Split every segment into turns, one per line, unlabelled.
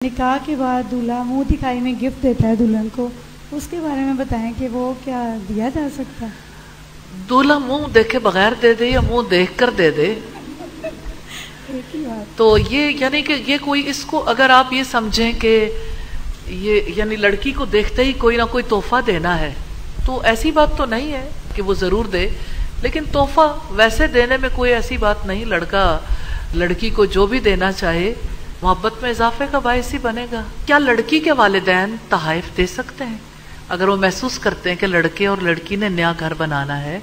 نکاح کے بعد دولہا منہ دکھائی میں گفٹ دیتا ہے دلہن کو، اس کے بارے میں بتائیں کہ وہ کیا دیا جا سکتا ہے؟
دولہا منہ دیکھے بغیر دے دے یا منہ دیکھ کر دے دے
ایک ہی بات.
تو یہ یعنی کہ یہ کوئی اس کو اگر آپ یہ سمجھیں کہ یہ یعنی لڑکی کو دیکھتے ہی کوئی نہ کوئی تحفہ دینا ہے تو ایسی بات تو نہیں ہے کہ وہ ضرور دے، لیکن تحفہ ویسے دینے میں کوئی ایسی بات نہیں. لڑکا لڑکی کو جو بھی دینا چاہے محبت میں اضافے کا باعث ہی بنے گا. کیا لڑکی کے والدین تحائف دے سکتے ہیں اگر وہ محسوس کرتے ہیں کہ لڑکے اور لڑکی نے نیا گھر بنانا ہے؟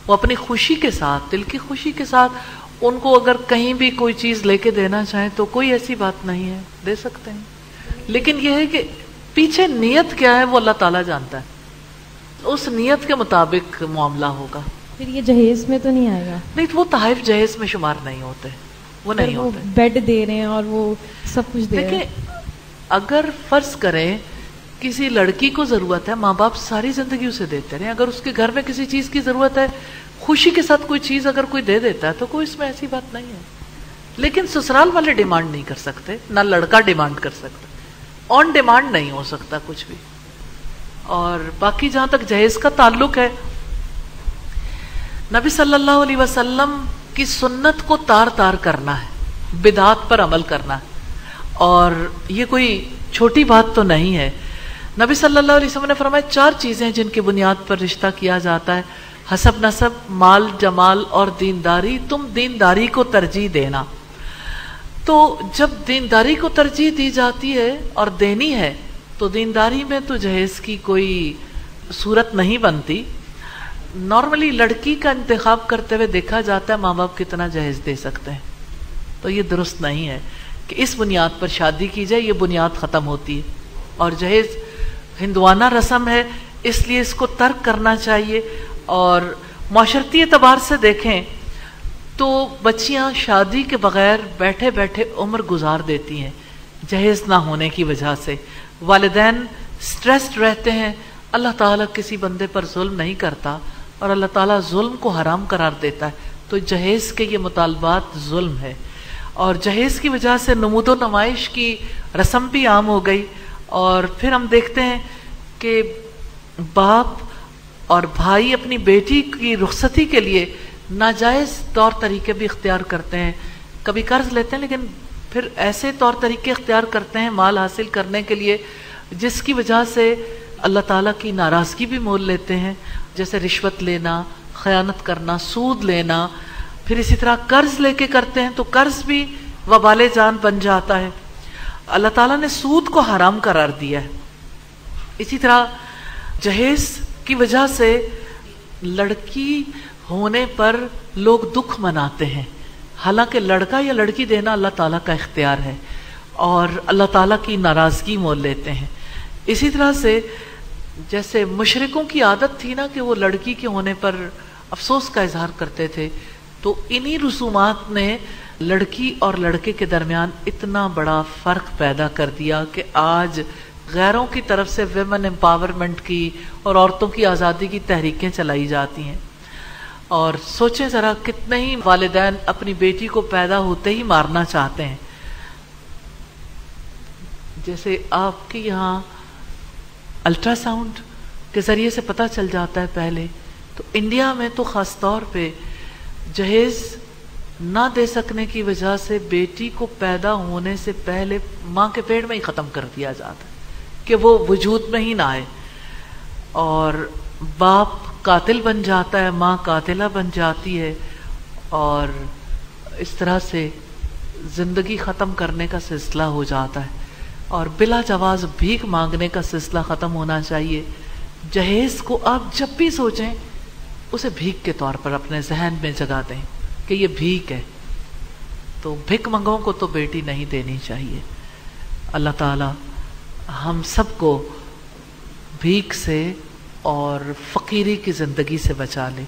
وہ اپنی خوشی کے ساتھ، دل کی خوشی کے ساتھ ان کو اگر کہیں بھی کوئی چیز لے کے دینا چاہیں تو کوئی ایسی بات نہیں ہے، دے سکتے ہیں. لیکن یہ ہے کہ پیچھے نیت کیا ہے وہ اللہ تعالیٰ جانتا ہے، اس نیت کے مطابق معاملہ ہوگا.
پھر یہ جہیز میں تو نہیں آئے گا؟
نہیں، وہ تحائف جہیز میں شمار نہیں ہوتے، وہ نہیں ہوتے.
بیڈ دے رہے ہیں اور وہ سب کچھ دے رہے ہیں.
دیکھیں اگر فرض کریں کسی لڑکی کو ضرورت ہے، ماں باپ ساری زندگی اسے دیتے رہے، اگر اس کے گھر میں کسی چیز کی ضرورت ہے خوشی کے ساتھ کوئی چیز اگر کوئی دے دیتا ہے تو کوئی اس میں ایسی بات نہیں ہے. لیکن سسرال والے ڈیمانڈ نہیں کر سکتے، نہ لڑکا ڈیمانڈ کر سکتا، آن ڈیمانڈ نہیں ہو سکتا کچھ بھی. اور باقی جہاں تک جہیز کا تعلق ہے، نبی صلی اللہ علیہ وسلم کی سنت کو تار تار کرنا ہے، بدعات پر عمل کرنا ہے، اور یہ کوئی چھوٹی بات تو نہیں ہے. نبی صلی اللہ علیہ وسلم نے فرمایا 4 چیزیں جن کی بنیاد پر رشتہ کیا جاتا ہے: حسب نسب، مال جمال اور دینداری. تم دینداری کو ترجیح دینا. تو جب دینداری کو ترجیح دی جاتی ہے اور دینی ہے تو دینداری میں تو جہیز کی کوئی صورت نہیں بنتی. نارملی لڑکی کا انتخاب کرتے ہوئے دیکھا جاتا ہے ماں باپ کتنا جہیز دے سکتے ہیں، تو یہ درست نہیں ہے کہ اس بنیاد پر شادی کی جائے. یہ بنیاد ختم ہوتی ہے، اور جہیز ہندوانہ رسم ہے، اس لیے اس کو ترک کرنا چاہیے. اور معاشرتی اعتبار سے دیکھیں تو بچیاں شادی کے بغیر بیٹھے بیٹھے عمر گزار دیتی ہیں جہیز نہ ہونے کی وجہ سے. والدین سٹریسڈ رہتے ہیں. اللہ تعالیٰ کسی بندے پر ظلم نہیں کرتا، اور اللہ تعالیٰ ظلم کو حرام قرار دیتا ہے. تو جہیز کے یہ مطالبات ظلم ہے، اور جہیز کی وجہ سے نمود و نمائش کی رسم بھی عام ہو گئی. اور پھر ہم دیکھتے ہیں کہ باپ اور بھائی اپنی بیٹی کی رخصتی کے لیے ناجائز طور طریقے بھی اختیار کرتے ہیں. کبھی قرض لیتے ہیں لیکن پھر ایسے طور طریقے اختیار کرتے ہیں مال حاصل کرنے کے لیے جس کی وجہ سے اللہ تعالیٰ کی ناراضگی بھی مول لیتے ہیں، جیسے رشوت لینا، خیانت کرنا، سود لینا. پھر اسی طرح قرض لے کے کرتے ہیں تو قرض بھی وبال جان بن جاتا ہے. اللہ تعالیٰ نے سود کو حرام قرار دیا ہے. اسی طرح جہیز کی وجہ سے لڑکی ہونے پر لوگ دکھ مناتے ہیں، حالانکہ لڑکا یا لڑکی دینا اللہ تعالیٰ کا اختیار ہے، اور اللہ تعالیٰ کی ناراضگی مول لیتے ہیں. اسی طرح سے جیسے مشرکوں کی عادت تھی نا کہ وہ لڑکی کے ہونے پر افسوس کا اظہار کرتے تھے، تو انہی رسومات نے لڑکی اور لڑکے کے درمیان اتنا بڑا فرق پیدا کر دیا کہ آج غیروں کی طرف سے ویمن امپاورمنٹ کی اور عورتوں کی آزادی کی تحریکیں چلائی جاتی ہیں. اور سوچیں ذرا کتنے ہی والدین اپنی بیٹی کو پیدا ہوتے ہی مارنا چاہتے ہیں. جیسے آپ کے یہاں الٹرا ساؤنڈ کے ذریعے سے پتہ چل جاتا ہے پہلے، تو انڈیا میں تو خاص طور پہ جہیز نہ دے سکنے کی وجہ سے بیٹی کو پیدا ہونے سے پہلے ماں کے پیٹ میں ہی ختم کر دیا جاتا ہے کہ وہ وجود میں ہی نہ آئے. اور باپ قاتل بن جاتا ہے، ماں قاتلہ بن جاتی ہے، اور اس طرح سے زندگی ختم کرنے کا سلسلہ ہو جاتا ہے. اور بلا جواز بھیک مانگنے کا سلسلہ ختم ہونا چاہیے. جہیز کو آپ جب بھی سوچیں اسے بھیک کے طور پر اپنے ذہن میں جگہ دیں کہ یہ بھیک ہے. تو بھیک منگوں کو تو بیٹی نہیں دینی چاہیے. اللہ تعالی ہم سب کو بھیک سے اور فقیری کی زندگی سے بچا لے.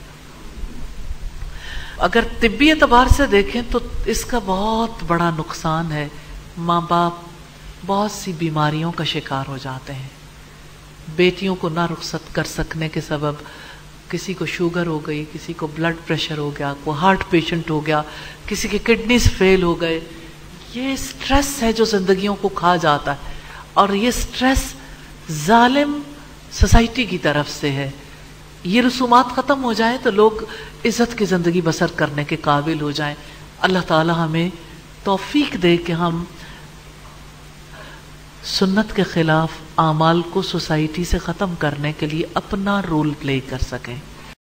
اگر طبی اعتبار سے دیکھیں تو اس کا بہت بڑا نقصان ہے. ماں باپ بہت سی بیماریوں کا شکار ہو جاتے ہیں. بیٹیوں کو نہ رخصت کر سکنے کے سبب کسی کو شوگر ہو گئی، کسی کو بلڈ پریشر ہو گیا، کوئی ہارٹ پیشنٹ ہو گیا، کسی کے کڈنیز فیل ہو گئے. یہ سٹریس ہے جو زندگیوں کو کھا جاتا ہے، اور یہ سٹریس ظالم سوسائٹی کی طرف سے ہے. یہ رسومات ختم ہو جائیں تو لوگ عزت کی زندگی بسر کرنے کے قابل ہو جائیں. اللہ تعالی ہمیں توفیق دے کہ ہم سنت کے خلاف اعمال کو سوسائٹی سے ختم کرنے کے لیے اپنا رول پلے کر سکیں.